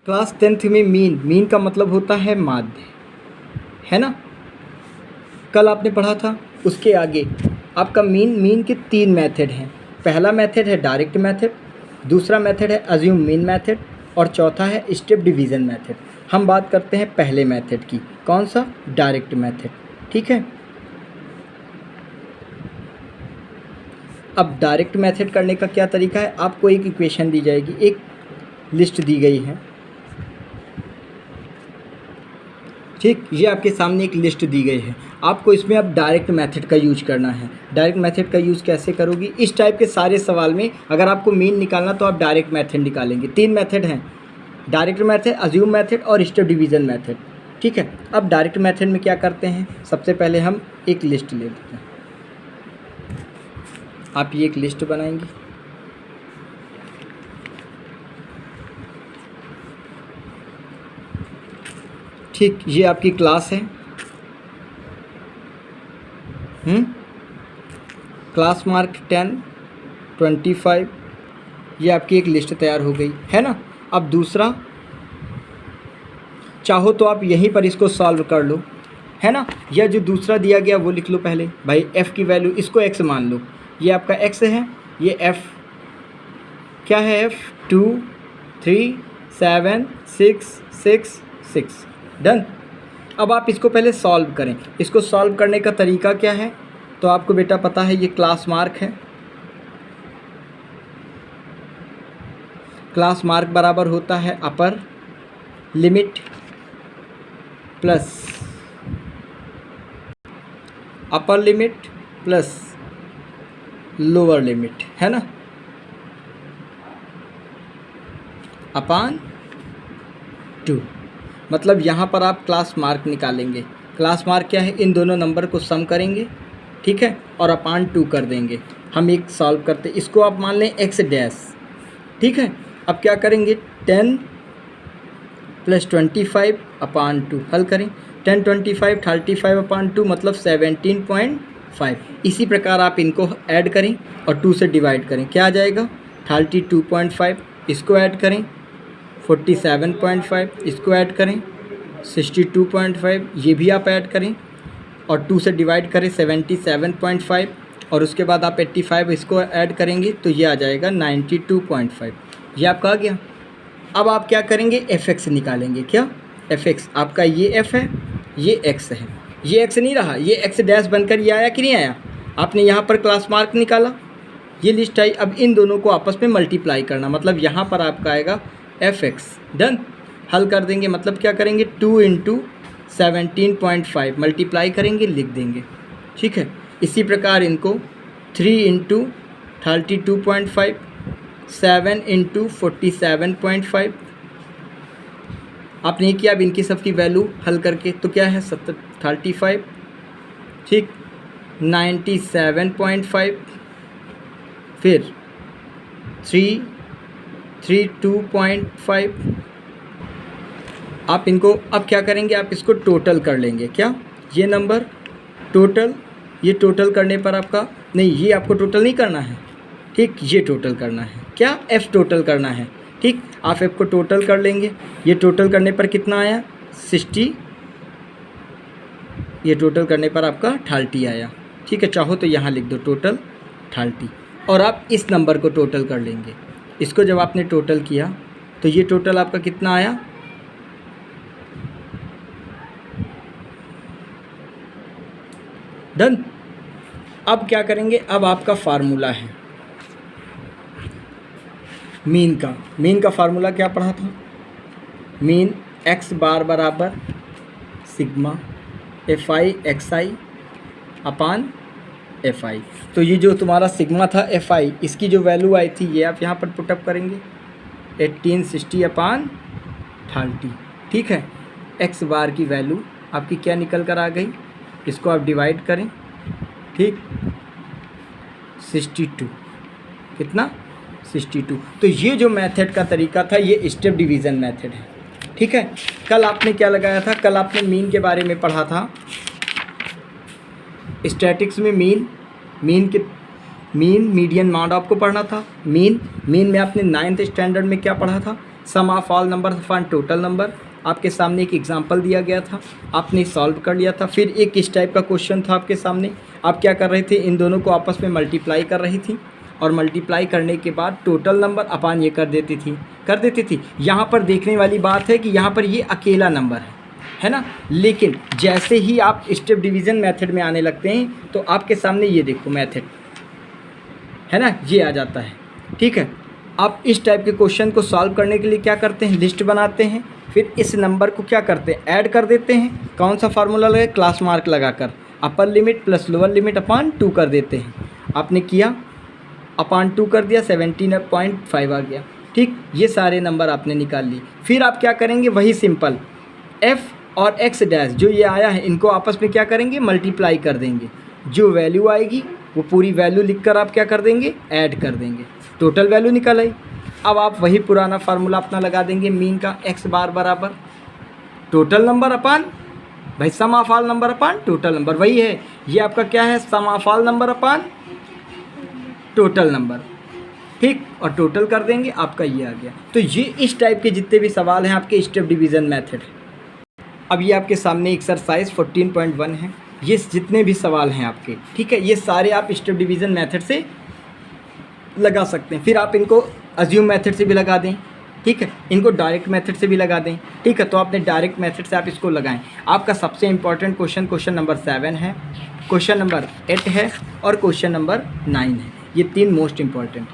Class 10th में mean का मतलब होता है माध्य, है ना। कल आपने पढ़ा था। उसके आगे आपका मीन के 3 मेथड हैं। पहला मेथड है डायरेक्ट मेथड, दूसरा मेथड है अज्यूम मीन मेथड और चौथा है स्टेप डिवीज़न मेथड। हम बात करते हैं पहले मेथड की, कौन सा, डायरेक्ट मेथड, ठीक है। अब डायरेक्ट मेथड करने का क्या तरीका है, आपको एक इक्वेशन दी जाएगी, एक लिस्ट दी गई है, ठीक। ये आपके सामने एक लिस्ट दी गई है, आपको इसमें अब डायरेक्ट मेथड का यूज करना है। डायरेक्ट मेथड का यूज़ कैसे करोगी, इस टाइप के सारे सवाल में अगर आपको मीन निकालना तो आप डायरेक्ट मेथड निकालेंगे। 3 मेथड हैं, डायरेक्ट मेथड, अज्यूम मेथड और स्टेप डिवीज़न मेथड, ठीक है। अब डायरेक्ट मेथड में क्या करते हैं, सबसे पहले हम एक लिस्ट ले लेते हैं। आप ये एक लिस्ट बनाएंगे, ठीक। ये आपकी क्लास है, क्लास मार्क 10, 25, ये आपकी एक लिस्ट तैयार हो गई है ना। अब दूसरा, चाहो तो आप यहीं पर इसको सॉल्व कर लो, है ना। यह जो दूसरा दिया गया वो लिख लो पहले, भाई f की वैल्यू, इसको x मान लो, ये आपका x है, ये f क्या है, f 2 3 7 6 6 6, डन। अब आप इसको पहले सॉल्व करें। इसको सॉल्व करने का तरीका क्या है, तो आपको बेटा पता है, ये क्लास मार्क है। क्लास मार्क बराबर होता है अपर लिमिट प्लस अपर लिमिट प्लस लोअर लिमिट, है ना, अपान 2। मतलब यहाँ पर आप क्लास मार्क निकालेंगे। क्लास मार्क क्या है, इन दोनों नंबर को सम करेंगे, ठीक है, और अपान 2 कर देंगे। हम एक सॉल्व करते, इसको आप मान लें x डैश, ठीक है। अब क्या करेंगे, 10 + 25 अपान 2 हल करें। 10 25 35 अपान 2 मतलब 17.5। इसी प्रकार आप इनको ऐड करें और 2 से डिवाइड करें, क्या आ जाएगा, 32.5। इसको ऐड करें, 47.5, इसको ऐड करें, 62.5, ये भी आप ऐड करें और 2 से डिवाइड करें, 77.5, और उसके बाद आप 85 इसको ऐड करेंगे तो ये आ जाएगा 92.5। ये आपका आ गया। अब आप क्या करेंगे, fx निकालेंगे। क्या, fx आपका ये f है, ये x है, ये x नहीं रहा, ये x डैश बनकर ये आया कि नहीं आया। आपने यहाँ पर क्लास मार्क निकाला, ये लिस्ट आई। अब इन दोनों को आपस में मल्टीप्लाई करना, मतलब यहाँ पर आपका आएगा fx, डन। हल कर देंगे, मतलब क्या करेंगे, 2 × 17.5 मल्टीप्लाई करेंगे, लिख देंगे, ठीक है। इसी प्रकार इनको 3 × 32.5, 7 × 47.5 आपने किया। अब इनकी सबकी वैल्यू हल करके तो क्या है, 35, ठीक, 97.5, फिर 332.5। आप इनको अब क्या करेंगे, आप इसको टोटल कर लेंगे। क्या, ये नंबर टोटल, ये टोटल करने पर आपका, नहीं, ये आपको टोटल नहीं करना है, ठीक, ये टोटल करना है। क्या, f टोटल करना है, ठीक। आप f को टोटल कर लेंगे, ये टोटल करने पर कितना आया, 60, ये टोटल करने पर आपका 30 आया, ठीक है। चाहो तो यहाँ लिख दो टोटल 30, और आप इस नंबर को टोटल कर लेंगे। इसको जब आपने टोटल किया तो ये टोटल आपका कितना आया, डन। अब क्या करेंगे, अब आपका फार्मूला है मीन का फार्मूला क्या पढ़ा था, मीन x बार बराबर सिग्मा fi xi अपान fi। तो ये जो तुम्हारा सिग्मा था fi, इसकी जो वैल्यू आई थी ये आप यहाँ पर पुटअप करेंगे, 1860 अपान 30, ठीक है। x बार की वैल्यू आपकी क्या निकल कर आ गई, इसको आप डिवाइड करें, ठीक, 62, कितना, 62। तो ये जो मेथड का तरीका था ये स्टेप डिवीज़न मेथड है, ठीक है। कल आपने क्या लगाया था, कल आपने मीन के बारे में पढ़ा था। स्टैटिक्स में मीन मीडियन मॉड आपको पढ़ना था। मीन में आपने 9th स्टैंडर्ड में क्या पढ़ा था, sum of all number upon total number. आपके सामने एक एग्जांपल दिया गया था, आपने सॉल्व कर लिया था। फिर एक इस टाइप का क्वेश्चन था आपके सामने, आप क्या कर रहे थे, इन दोनों को आपस में मल्टीप्लाई कर रही थी और मल्टीप्लाई करने के बाद टोटल नंबर अपान ये कर देती थी। यहाँ पर देखने वाली बात है कि यहाँ पर ये अकेला नंबर है ना। लेकिन जैसे ही आप स्टेप डिवीज़न मेथड में आने लगते हैं तो आपके सामने ये देखो मेथड है ना, ये आ जाता है। ठीक है, आप इस टाइप के क्वेश्चन को सॉल्व करने के लिए क्या करते हैं, लिस्ट बनाते हैं, फिर इस नंबर को क्या करते हैं, ऐड कर देते हैं। कौन सा फार्मूला लगे, क्लास मार्क लगाकर upper limit plus lower limit upon 2 कर देते हैं। आपने किया, अपान 2 कर दिया, 17.5 आ गया। ठीक, ये सारे नंबर आपने निकाल लिए। फिर आप क्या करेंगे, वही सिंपल एफ़ और एक्स डैश जो ये आया है इनको आपस में क्या करेंगे, मल्टीप्लाई कर देंगे। जो वैल्यू आएगी वो पूरी वैल्यू लिखकर आप क्या कर देंगे, ऐड कर देंगे, टोटल वैल्यू निकल आई। अब आप वही पुराना फार्मूला अपना लगा देंगे, मीन का एक्स बार बराबर टोटल नंबर अपान भाई सम ऑफ ऑल नंबर अपान टोटल नंबर। वही है, ये आपका क्या है, सम ऑफ ऑल नंबर अपान टोटल नंबर। ठीक, और टोटल कर देंगे, आपका ये आ गया। तो ये इस टाइप के जितने भी सवाल हैं आपके स्टेप डिवीज़न मेथड। अब ये आपके सामने एक्सरसाइज 14.1 है। ये जितने भी सवाल हैं आपके, ठीक है, ये सारे आप स्टेप डिवीज़न मेथड से लगा सकते हैं। फिर आप इनको अज्यूम मेथड से भी लगा दें, ठीक है, इनको डायरेक्ट मेथड से भी लगा दें। ठीक है, तो आपने डायरेक्ट मेथड से आप इसको लगाएं। आपका सबसे इंपॉर्टेंट क्वेश्चन नंबर 7 है, क्वेश्चन नंबर 8 है और क्वेश्चन नंबर 9 है। ये 3 मोस्ट इंपॉर्टेंट।